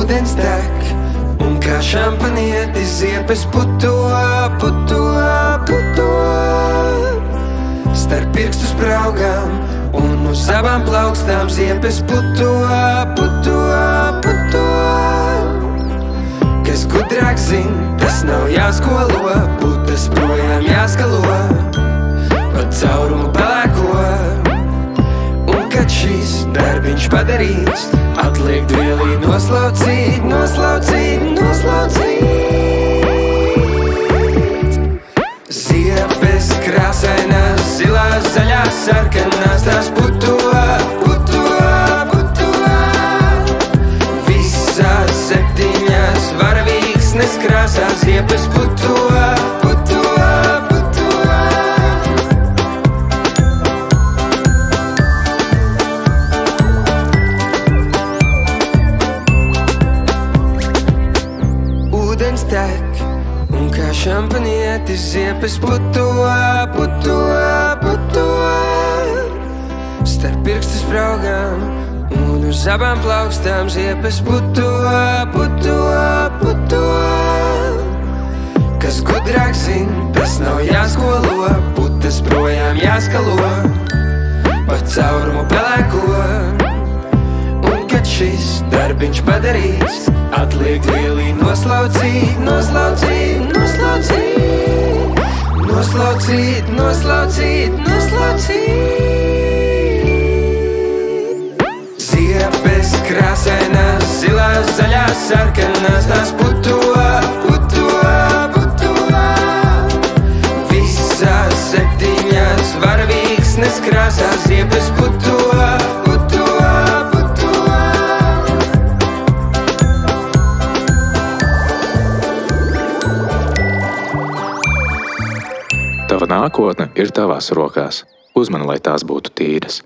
ūdens tek, un kā šampanieti ziepes puto, puto, puto. Starp pirkstu spraugām un uz abām plaukstām ziepes puto, puto, puto. Kas gudrāk zin, tas nav jāskolo, putas projām jāskalo, pa caurumu pelēko. Un kad šis darbiņš padarīts, atliek dvielī noslaucīt, noslaucīt, noslaucīt. Ziepes krāsainas, zilās, zaļās, sarkanās, tās puto, puto, puto. Visās 7 varavīksnes krāsās, ziepes puto, puto, puto. Ūdens tek, un kā šampanietis ziepes puto, puto, puto. Starp pirkstu spraugām un uz abām plaukstām ziepes puto, puto, puto. Kas gudrāk zin, tas nav jāskolo, putas projām jāskalo, pa caurumu pelēko. Un kad šis darbiņš padarīts, atliek dvielī noslaucīt, noslaucīt, noslaucīt. Noslaucīt, noslaucīt, noslaucīt. Ziepes krāsainas, zilās, zaļās, sarkanās, tās puto, puto, puto. Visās 7 varavīksnes krāsās, ziepes puto, puto, puto. Tava nākotne ir tavās rokās. Uzmani, lai tās būtu tīras.